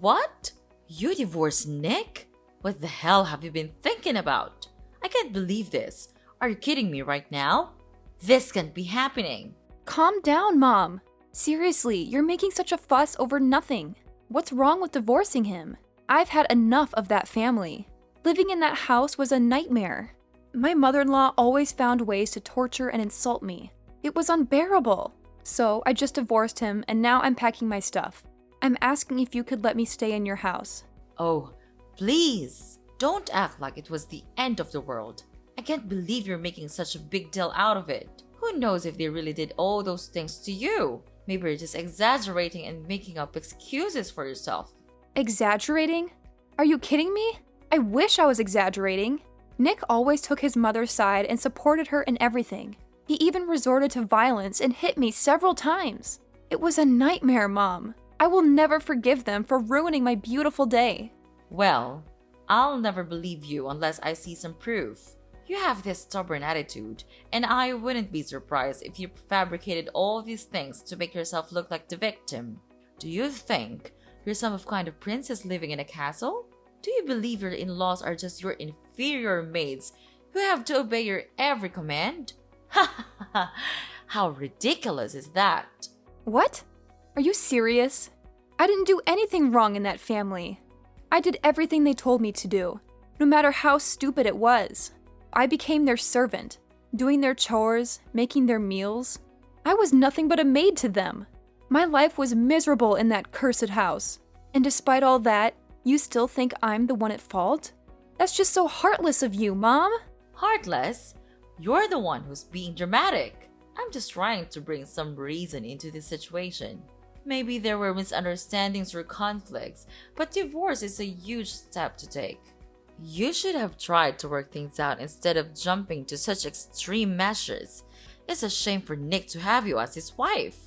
What? You divorced Nick? What the hell have you been thinking about? I can't believe this. Are you kidding me right now? This can't be happening. Calm down, Mom. Seriously, you're making such a fuss over nothing. What's wrong with divorcing him? I've had enough of that family. Living in that house was a nightmare. My mother-in-law always found ways to torture and insult me. It was unbearable. So I just divorced him and now I'm packing my stuff. I'm asking if you could let me stay in your house. Oh, please. Don't act like it was the end of the world. I can't believe you're making such a big deal out of it. Who knows if they really did all those things to you? Maybe you're just exaggerating and making up excuses for yourself. Exaggerating? Are you kidding me? I wish I was exaggerating. Nick always took his mother's side and supported her in everything. He even resorted to violence and hit me several times. It was a nightmare, Mom. I will never forgive them for ruining my beautiful day. Well, I'll never believe you unless I see some proof. You have this stubborn attitude, and I wouldn't be surprised if you fabricated all these things to make yourself look like the victim. Do you think you're some kind of princess living in a castle? Do you believe your in-laws are just your inferior maids who have to obey your every command? Ha ha ha! How ridiculous is that? What? Are you serious? I didn't do anything wrong in that family. I did everything they told me to do, no matter how stupid it was. I became their servant, doing their chores, making their meals. I was nothing but a maid to them. My life was miserable in that cursed house. And despite all that, you still think I'm the one at fault? That's just so heartless of you, Mom. Heartless? You're the one who's being dramatic. I'm just trying to bring some reason into this situation. Maybe there were misunderstandings or conflicts, but divorce is a huge step to take. You should have tried to work things out instead of jumping to such extreme measures. It's a shame for Nick to have you as his wife.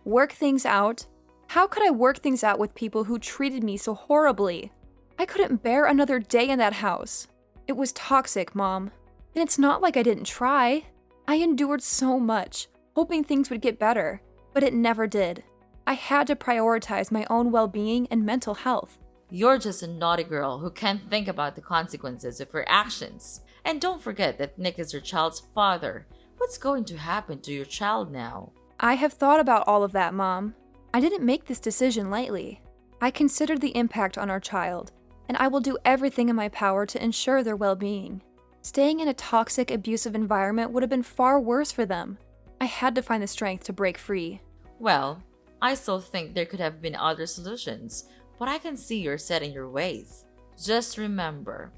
Work things out? How could I work things out with people who treated me so horribly? I couldn't bear another day in that house. It was toxic, Mom. And it's not like I didn't try. I endured so much, hoping things would get better, but it never did. I had to prioritize my own well-being and mental health. You're just a naughty girl who can't think about the consequences of her actions. And don't forget that Nick is your child's father. What's going to happen to your child now? I have thought about all of that, Mom. I didn't make this decision lightly. I considered the impact on our child, and I will do everything in my power to ensure their well-being. Staying in a toxic, abusive environment would have been far worse for them. I had to find the strength to break free. Well, I still think there could have been other solutions, but I can see you're set in your ways. Just remember,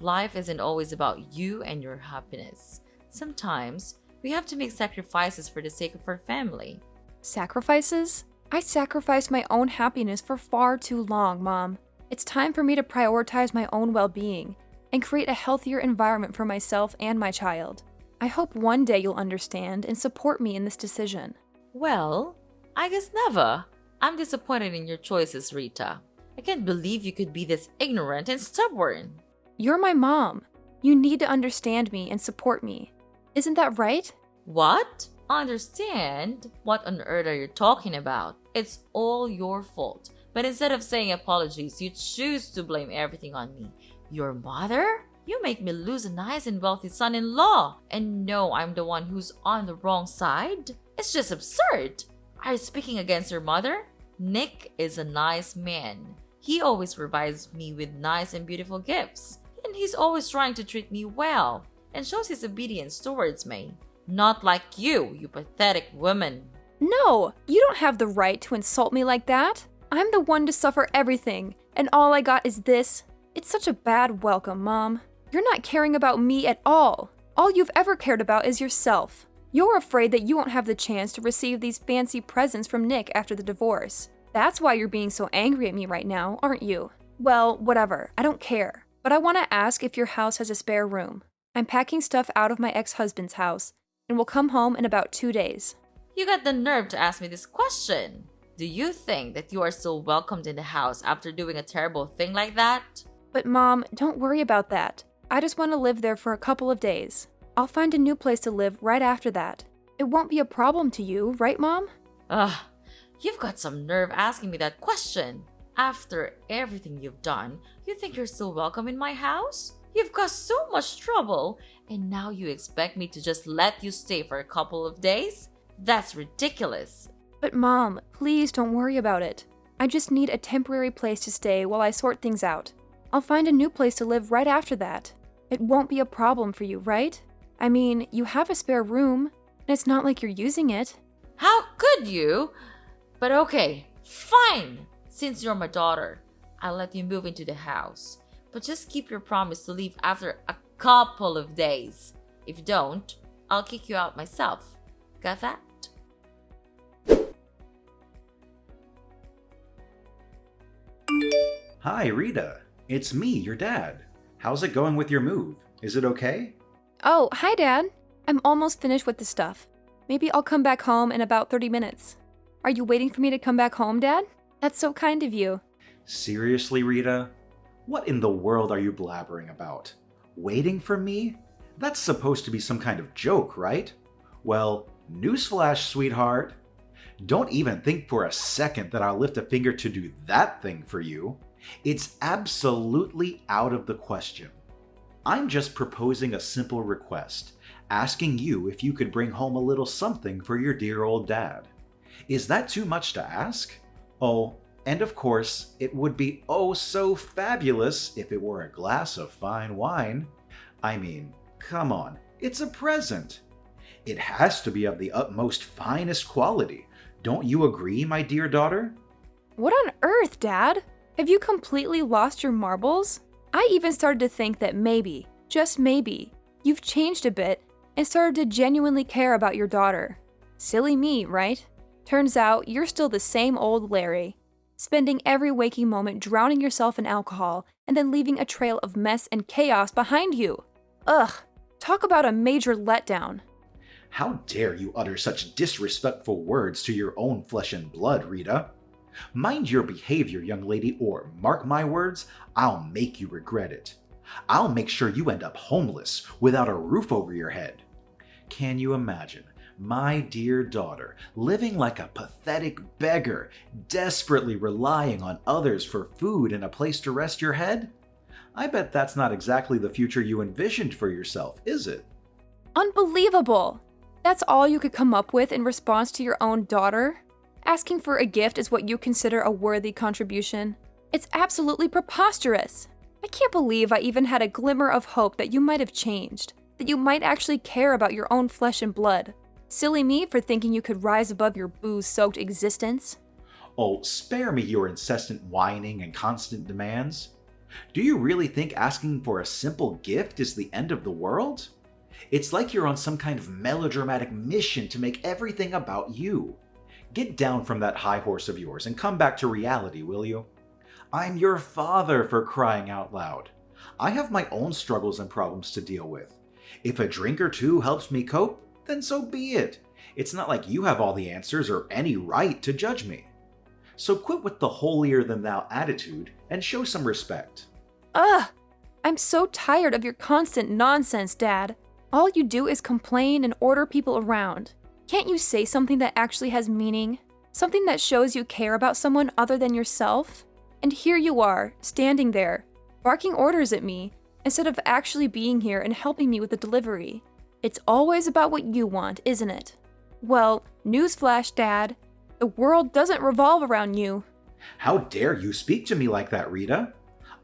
life isn't always about you and your happiness. Sometimes, we have to make sacrifices for the sake of our family. Sacrifices? I sacrificed my own happiness for far too long, Mom. It's time for me to prioritize my own well-being and create a healthier environment for myself and my child. I hope one day you'll understand and support me in this decision. Well, I guess never. I'm disappointed in your choices, Rita. I can't believe you could be this ignorant and stubborn. You're my mom. You need to understand me and support me. Isn't that right? What? Understand? What on earth are you talking about? It's all your fault. But instead of saying apologies, you choose to blame everything on me. Your mother? You make me lose a nice and wealthy son-in-law. And know I'm the one who's on the wrong side? It's just absurd. Are you speaking against your mother? Nick is a nice man. He always provides me with nice and beautiful gifts. And he's always trying to treat me well and shows his obedience towards me. Not like you pathetic woman. No, you don't have the right to insult me like that. I'm the one to suffer everything, and all I got is this. It's such a bad welcome, Mom. You're not caring about me at all. All you've ever cared about is yourself. You're afraid that you won't have the chance to receive these fancy presents from Nick after the divorce. That's why you're being so angry at me right now, aren't you? Well, whatever. I don't care. But I want to ask if your house has a spare room. I'm packing stuff out of my ex-husband's house and will come home in about 2 days. You got the nerve to ask me this question. Do you think that you are still welcomed in the house after doing a terrible thing like that? But Mom, don't worry about that. I just want to live there for a couple of days. I'll find a new place to live right after that. It won't be a problem to you, right, Mom? Ugh, you've got some nerve asking me that question. After everything you've done, you think you're still welcome in my house? You've caused so much trouble, and now you expect me to just let you stay for a couple of days? That's ridiculous. But Mom, please don't worry about it. I just need a temporary place to stay while I sort things out. I'll find a new place to live right after that. It won't be a problem for you, right? I mean, you have a spare room, and it's not like you're using it. How could you? But okay, fine. Since you're my daughter, I'll let you move into the house. But just keep your promise to leave after a couple of days. If you don't, I'll kick you out myself. Got that? Hi, Rita. It's me, your dad. How's it going with your move? Is it okay? Oh, hi, Dad. I'm almost finished with the stuff. Maybe I'll come back home in about 30 minutes. Are you waiting for me to come back home, Dad? That's so kind of you. Seriously, Rita? What in the world are you blabbering about? Waiting for me? That's supposed to be some kind of joke, right? Well, newsflash, sweetheart. Don't even think for a second that I'll lift a finger to do that thing for you. It's absolutely out of the question. I'm just proposing a simple request, asking you if you could bring home a little something for your dear old dad. Is that too much to ask? Oh, and of course, it would be oh so fabulous if it were a glass of fine wine. I mean, come on, it's a present. It has to be of the utmost finest quality. Don't you agree, my dear daughter? What on earth, Dad? Have you completely lost your marbles? I even started to think that maybe, just maybe, you've changed a bit and started to genuinely care about your daughter. Silly me, right? Turns out you're still the same old Larry, spending every waking moment drowning yourself in alcohol and then leaving a trail of mess and chaos behind you. Ugh, talk about a major letdown. How dare you utter such disrespectful words to your own flesh and blood, Rita? Mind your behavior, young lady, or mark my words, I'll make you regret it. I'll make sure you end up homeless, without a roof over your head. Can you imagine my dear daughter living like a pathetic beggar, desperately relying on others for food and a place to rest your head? I bet that's not exactly the future you envisioned for yourself, is it? Unbelievable! That's all you could come up with in response to your own daughter? Asking for a gift is what you consider a worthy contribution? It's absolutely preposterous! I can't believe I even had a glimmer of hope that you might have changed, that you might actually care about your own flesh and blood. Silly me for thinking you could rise above your booze-soaked existence. Oh, spare me your incessant whining and constant demands. Do you really think asking for a simple gift is the end of the world? It's like you're on some kind of melodramatic mission to make everything about you. Get down from that high horse of yours and come back to reality, will you? I'm your father, for crying out loud. I have my own struggles and problems to deal with. If a drink or two helps me cope, then so be it. It's not like you have all the answers or any right to judge me. So quit with the holier-than-thou attitude and show some respect. Ugh! I'm so tired of your constant nonsense, Dad. All you do is complain and order people around. Can't you say something that actually has meaning? Something that shows you care about someone other than yourself? And here you are, standing there, barking orders at me, instead of actually being here and helping me with the delivery. It's always about what you want, isn't it? Well, newsflash, Dad. The world doesn't revolve around you. How dare you speak to me like that, Rita?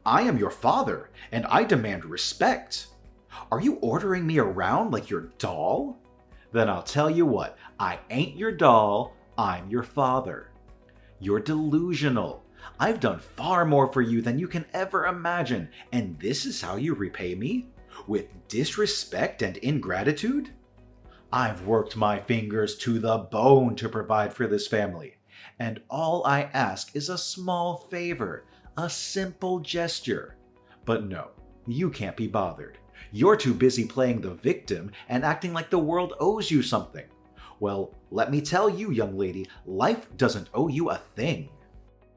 I am your father, and I demand respect. Are you ordering me around like your doll? Then I'll tell you what, I ain't your doll, I'm your father. You're delusional. I've done far more for you than you can ever imagine, and this is how you repay me? With disrespect and ingratitude? I've worked my fingers to the bone to provide for this family, and all I ask is a small favor, a simple gesture. But no, you can't be bothered. You're too busy playing the victim and acting like the world owes you something. Well, let me tell you, young lady, life doesn't owe you a thing.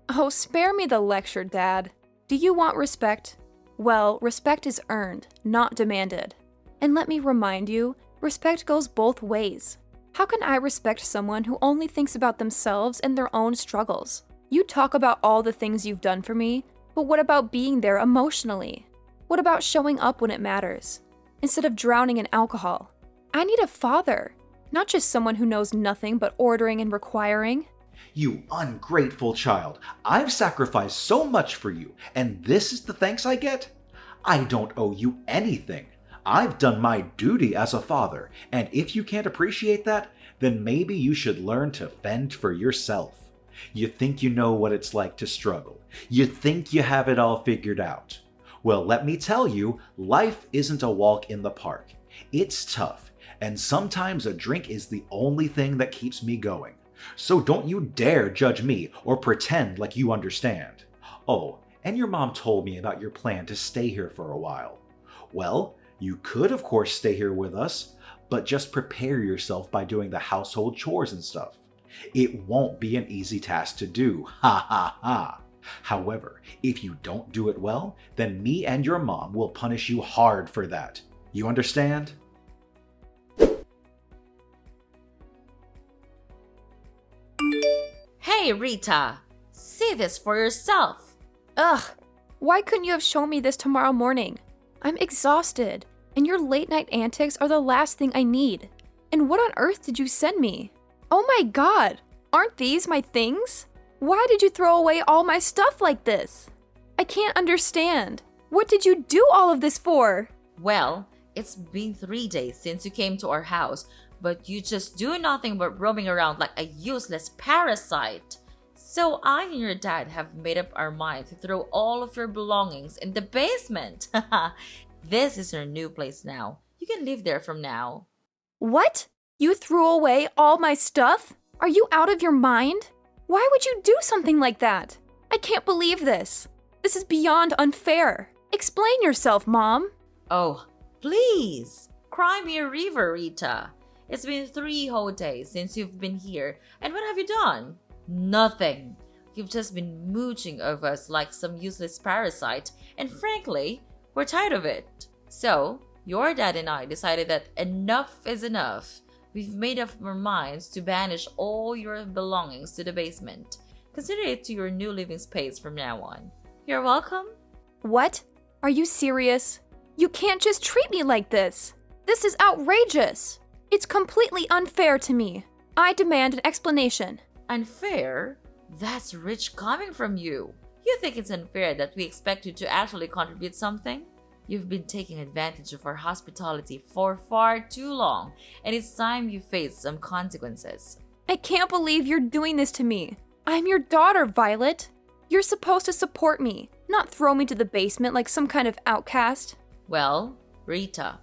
Oh, spare me the lecture, Dad. Do you want respect? Well, respect is earned, not demanded. And let me remind you, respect goes both ways. How can I respect someone who only thinks about themselves and their own struggles? You talk about all the things you've done for me, but what about being there emotionally? What about showing up when it matters? Instead of drowning in alcohol. I need a father, not just someone who knows nothing but ordering and requiring. You ungrateful child. I've sacrificed so much for you, and this is the thanks I get? I don't owe you anything. I've done my duty as a father, and if you can't appreciate that, then maybe you should learn to fend for yourself. You think you know what it's like to struggle. You think you have it all figured out. Well, let me tell you, life isn't a walk in the park. It's tough, and sometimes a drink is the only thing that keeps me going. So don't you dare judge me or pretend like you understand. Oh, and your mom told me about your plan to stay here for a while. Well, you could of course stay here with us, but just prepare yourself by doing the household chores and stuff. It won't be an easy task to do, ha ha ha. However, if you don't do it well, then me and your mom will punish you hard for that. You understand? Hey, Rita! See this for yourself! Ugh, why couldn't you have shown me this tomorrow morning? I'm exhausted, and your late night antics are the last thing I need. And what on earth did you send me? Oh my god, aren't these my things? Why did you throw away all my stuff like this? I can't understand. What did you do all of this for? Well, it's been 3 days since you came to our house, but you just do nothing but roaming around like a useless parasite. So I and your dad have made up our mind to throw all of your belongings in the basement. This is your new place now. You can live there from now. What? You threw away all my stuff? Are you out of your mind? Why would you do something like that? I can't believe this. This is beyond unfair. Explain yourself, Mom. Oh, please. Cry me a river, Rita. It's been 3 whole days since you've been here, and what have you done? Nothing. You've just been mooching over us like some useless parasite, and frankly, we're tired of it. So, your dad and I decided that enough is enough. We've made up our minds to banish all your belongings to the basement. Consider it to your new living space from now on. You're welcome. What? Are you serious? You can't just treat me like this. This is outrageous. It's completely unfair to me. I demand an explanation. Unfair? That's rich coming from you. You think it's unfair that we expect you to actually contribute something? You've been taking advantage of our hospitality for far too long, and it's time you face some consequences. I can't believe you're doing this to me. I'm your daughter, Violet. You're supposed to support me, not throw me to the basement like some kind of outcast. Well, Rita,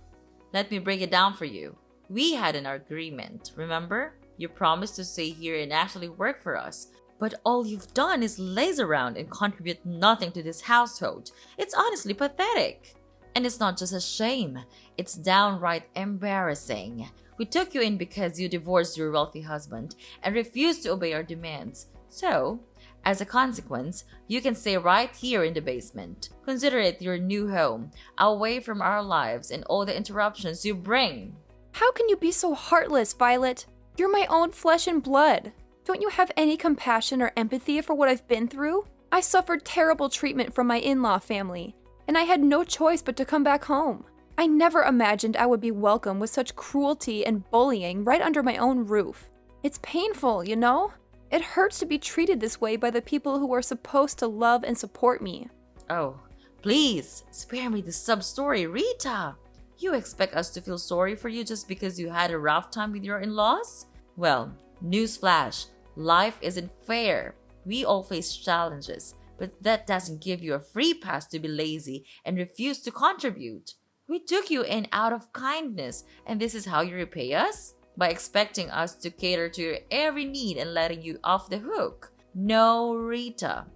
let me break it down for you. We had an agreement, remember? You promised to stay here and actually work for us. But all you've done is laze around and contribute nothing to this household. It's honestly pathetic. And it's not just a shame, it's downright embarrassing. We took you in because you divorced your wealthy husband and refused to obey our demands. So, as a consequence, you can stay right here in the basement. Consider it your new home, away from our lives and all the interruptions you bring. How can you be so heartless, Violet? You're my own flesh and blood. Don't you have any compassion or empathy for what I've been through? I suffered terrible treatment from my in-law family, and I had no choice but to come back home. I never imagined I would be welcome with such cruelty and bullying right under my own roof. It's painful, you know? It hurts to be treated this way by the people who are supposed to love and support me. Oh, please, spare me the sub-story, Rita. You expect us to feel sorry for you just because you had a rough time with your in-laws? Well, newsflash, life isn't fair. We all face challenges, but that doesn't give you a free pass to be lazy and refuse to contribute. We took you in out of kindness, and this is how you repay us? By expecting us to cater to your every need and letting you off the hook. No, Rita.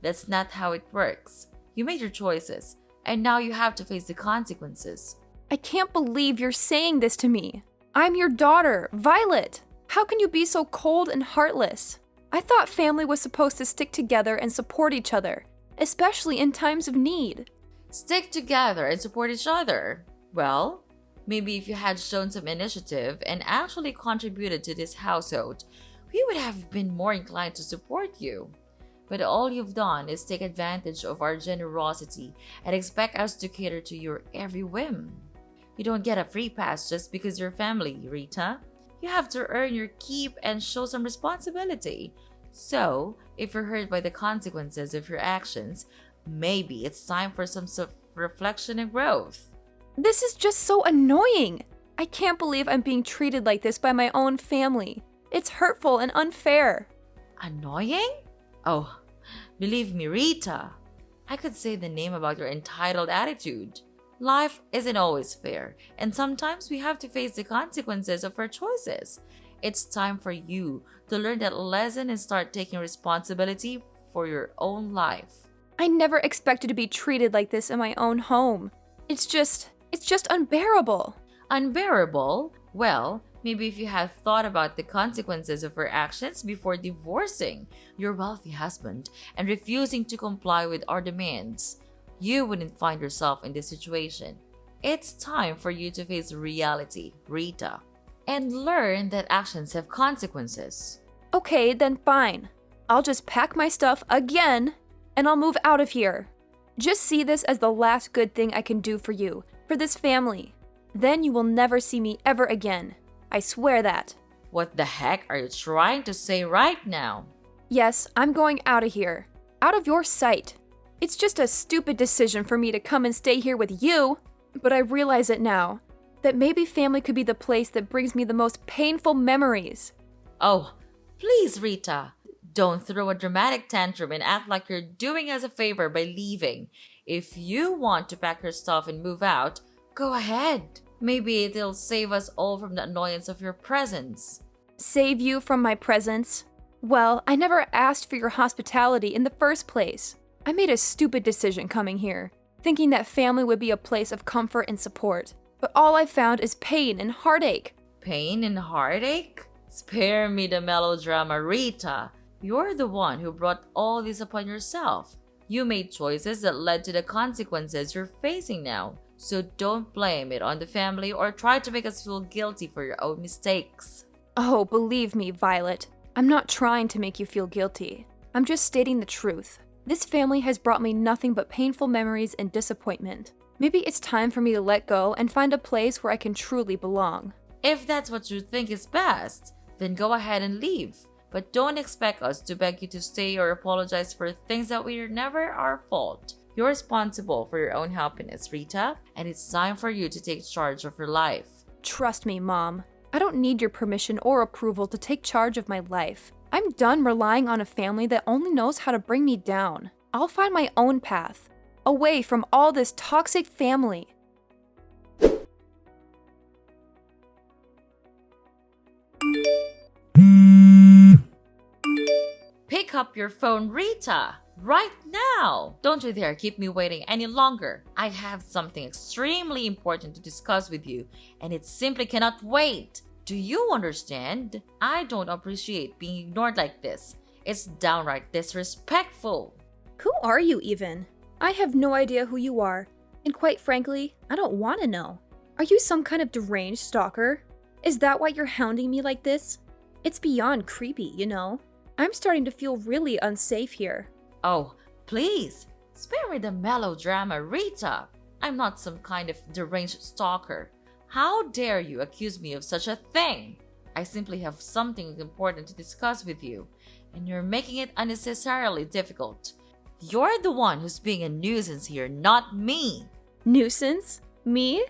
That's not how it works. You made your choices, and now you have to face the consequences. I can't believe you're saying this to me. I'm your daughter, Violet. How can you be so cold and heartless? I thought family was supposed to stick together and support each other, especially in times of need. Stick together and support each other. Well, maybe if you had shown some initiative and actually contributed to this household, we would have been more inclined to support you. But all you've done is take advantage of our generosity and expect us to cater to your every whim. You don't get a free pass just because you're family, Rita. You have to earn your keep and show some responsibility. So, if you're hurt by the consequences of your actions, maybe it's time for some self-reflection and growth. This is just so annoying. I can't believe I'm being treated like this by my own family. It's hurtful and unfair. Annoying? Oh, believe me, Rita. I could say the name about your entitled attitude. Life isn't always fair, and sometimes we have to face the consequences of our choices. It's time for you to learn that lesson and start taking responsibility for your own life. I never expected to be treated like this in my own home. It's just unbearable. Unbearable? Well, maybe if you had thought about the consequences of her actions before divorcing your wealthy husband and refusing to comply with our demands, you wouldn't find yourself in this situation. It's time for you to face reality, Rita, and learn that actions have consequences. Okay, then fine. I'll just pack my stuff again and I'll move out of here. Just see this as the last good thing I can do for you, for this family. Then you will never see me ever again. I swear that. What the heck are you trying to say right now? Yes, I'm going out of here. Out of your sight. It's just a stupid decision for me to come and stay here with you. But I realize it now. That maybe family could be the place that brings me the most painful memories. Oh, please, Rita. Don't throw a dramatic tantrum and act like you're doing us a favor by leaving. If you want to pack your stuff and move out, go ahead. Maybe it'll save us all from the annoyance of your presence. Save you from my presence? Well, I never asked for your hospitality in the first place. I made a stupid decision coming here, thinking that family would be a place of comfort and support. But all I found is pain and heartache. Pain and heartache? Spare me the melodrama, Rita. You're the one who brought all this upon yourself. You made choices that led to the consequences you're facing now. So don't blame it on the family or try to make us feel guilty for your own mistakes. Oh, believe me, Violet. I'm not trying to make you feel guilty. I'm just stating the truth. This family has brought me nothing but painful memories and disappointment. Maybe it's time for me to let go and find a place where I can truly belong. If that's what you think is best, then go ahead and leave. But don't expect us to beg you to stay or apologize for things that were never our fault. You're responsible for your own happiness, Rita, and it's time for you to take charge of your life. Trust me, Mom. I don't need your permission or approval to take charge of my life. I'm done relying on a family that only knows how to bring me down. I'll find my own path, away from all this toxic family. Pick up your phone, Rita! Right now! Don't you dare keep me waiting any longer. I have something extremely important to discuss with you, and it simply cannot wait. Do you understand? I don't appreciate being ignored like this. It's downright disrespectful. Who are you even? I have no idea who you are, and quite frankly, I don't want to know. Are you some kind of deranged stalker? Is that why you're hounding me like this? It's beyond creepy, you know? I'm starting to feel really unsafe here. Oh, please, spare me the melodrama, Rita. I'm not some kind of deranged stalker. How dare you accuse me of such a thing? I simply have something important to discuss with you, and you're making it unnecessarily difficult. You're the one who's being a nuisance here, not me. Nuisance? Me?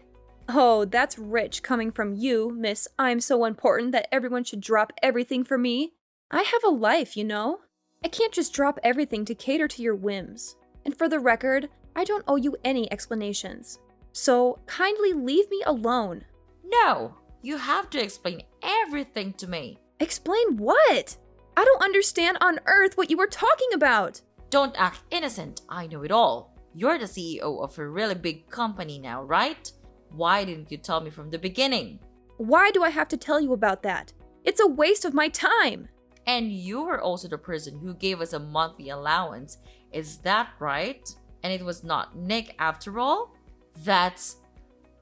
Oh, that's rich coming from you, Miss I'm so important that everyone should drop everything for me. I have a life, you know? I can't just drop everything to cater to your whims. And for the record, I don't owe you any explanations. So kindly leave me alone. No, you have to explain everything to me. Explain what? I don't understand on earth what you were talking about. Don't act innocent, I know it all. You're the CEO of a really big company now, right? Why didn't you tell me from the beginning? Why do I have to tell you about that? It's a waste of my time. And you were also the person who gave us a monthly allowance. Is that right? And it was not Nick after all? That's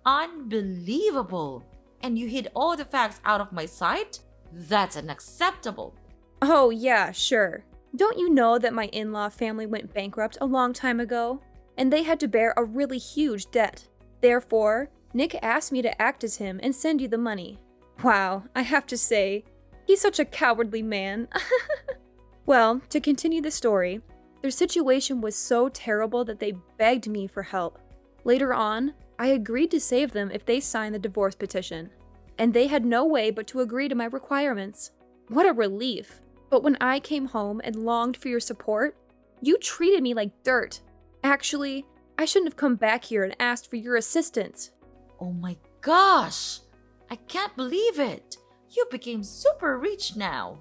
unbelievable. And you hid all the facts out of my sight? That's unacceptable. Oh yeah, sure. Don't you know that my in-law family went bankrupt a long time ago? And they had to bear a really huge debt. Therefore, Nick asked me to act as him and send you the money. Wow, I have to say, he's such a cowardly man. Well, to continue the story, their situation was so terrible that they begged me for help. Later on, I agreed to save them if they signed the divorce petition, and they had no way but to agree to my requirements. What a relief! But when I came home and longed for your support, you treated me like dirt. Actually, I shouldn't have come back here and asked for your assistance. Oh my gosh! I can't believe it! You became super rich now.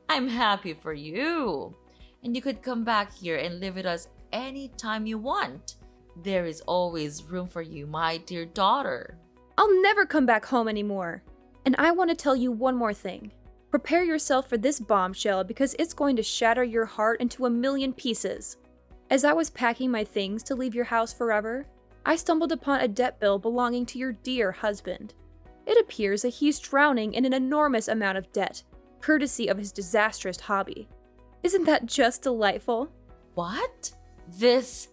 I'm happy for you. And you could come back here and live with us anytime you want. There is always room for you, my dear daughter. I'll never come back home anymore. And I want to tell you one more thing. Prepare yourself for this bombshell because it's going to shatter your heart into a million pieces. As I was packing my things to leave your house forever, I stumbled upon a debt bill belonging to your dear husband. It appears that he's drowning in an enormous amount of debt, courtesy of his disastrous hobby. Isn't that just delightful? What? This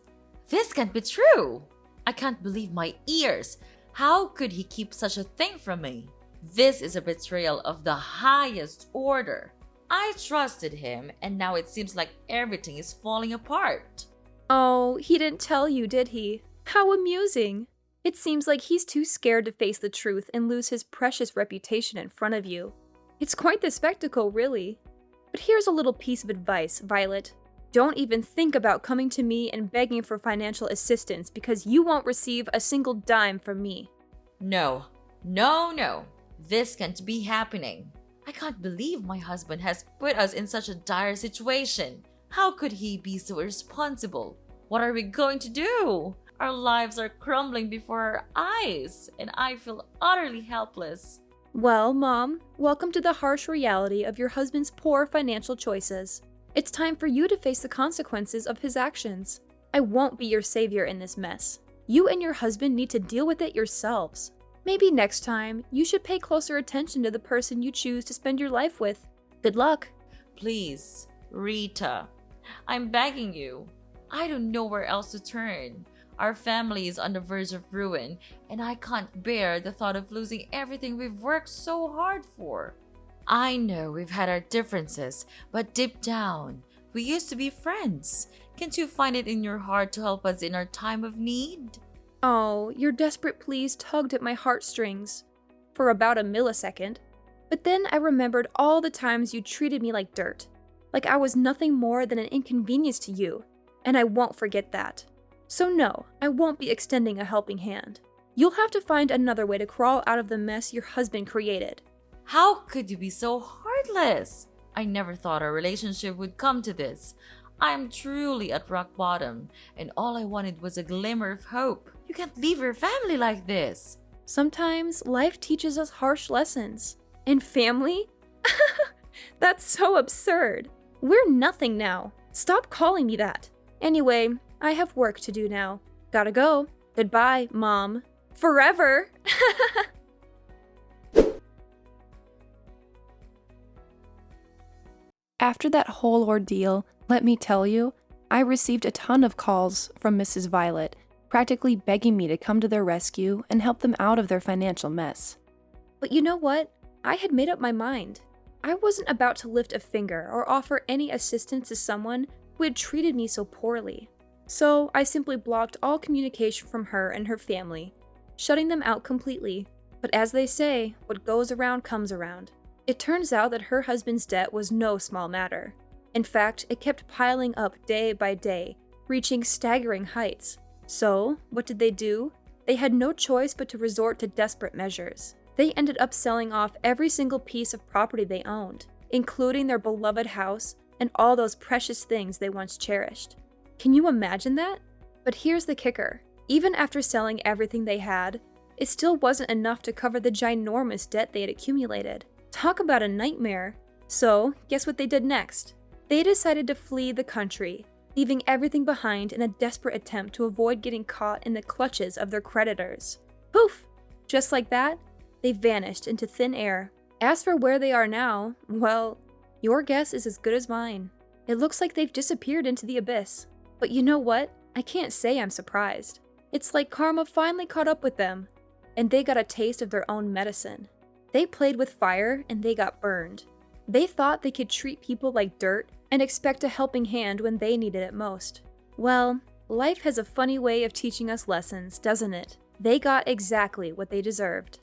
can't be true. I can't believe my ears. How could he keep such a thing from me? This is a betrayal of the highest order. I trusted him, and now it seems like everything is falling apart. Oh, he didn't tell you, did he? How amusing. It seems like he's too scared to face the truth and lose his precious reputation in front of you. It's quite the spectacle, really. But here's a little piece of advice, Violet. Don't even think about coming to me and begging for financial assistance because you won't receive a single dime from me. No. This can't be happening. I can't believe my husband has put us in such a dire situation. How could he be so irresponsible? What are we going to do? Our lives are crumbling before our eyes, and I feel utterly helpless. Well, Mom, welcome to the harsh reality of your husband's poor financial choices. It's time for you to face the consequences of his actions. I won't be your savior in this mess. You and your husband need to deal with it yourselves. Maybe next time, you should pay closer attention to the person you choose to spend your life with. Good luck. Please, Rita, I'm begging you. I don't know where else to turn. Our family is on the verge of ruin, and I can't bear the thought of losing everything we've worked so hard for. I know we've had our differences, but deep down, we used to be friends. Can't you find it in your heart to help us in our time of need? Oh, your desperate pleas tugged at my heartstrings for about a millisecond. But then I remembered all the times you treated me like dirt, like I was nothing more than an inconvenience to you, and I won't forget that. So no, I won't be extending a helping hand. You'll have to find another way to crawl out of the mess your husband created. How could you be so heartless? I never thought our relationship would come to this. I'm truly at rock bottom, and all I wanted was a glimmer of hope. You can't leave your family like this. Sometimes life teaches us harsh lessons. And family? That's so absurd. We're nothing now. Stop calling me that. Anyway, I have work to do now. Gotta go. Goodbye, Mom. Forever! After that whole ordeal, let me tell you, I received a ton of calls from Mrs. Violet, practically begging me to come to their rescue and help them out of their financial mess. But you know what? I had made up my mind. I wasn't about to lift a finger or offer any assistance to someone who had treated me so poorly. So I simply blocked all communication from her and her family, shutting them out completely. But as they say, what goes around comes around. It turns out that her husband's debt was no small matter. In fact, it kept piling up day by day, reaching staggering heights. So, what did they do? They had no choice but to resort to desperate measures. They ended up selling off every single piece of property they owned, including their beloved house and all those precious things they once cherished. Can you imagine that? But here's the kicker. Even after selling everything they had, it still wasn't enough to cover the ginormous debt they had accumulated. Talk about a nightmare. So, guess what they did next? They decided to flee the country, leaving everything behind in a desperate attempt to avoid getting caught in the clutches of their creditors. Poof! Just like that, they vanished into thin air. As for where they are now, well, your guess is as good as mine. It looks like they've disappeared into the abyss. But you know what? I can't say I'm surprised. It's like karma finally caught up with them, and they got a taste of their own medicine. They played with fire, and they got burned. They thought they could treat people like dirt and expect a helping hand when they needed it most. Well, life has a funny way of teaching us lessons, doesn't it? They got exactly what they deserved.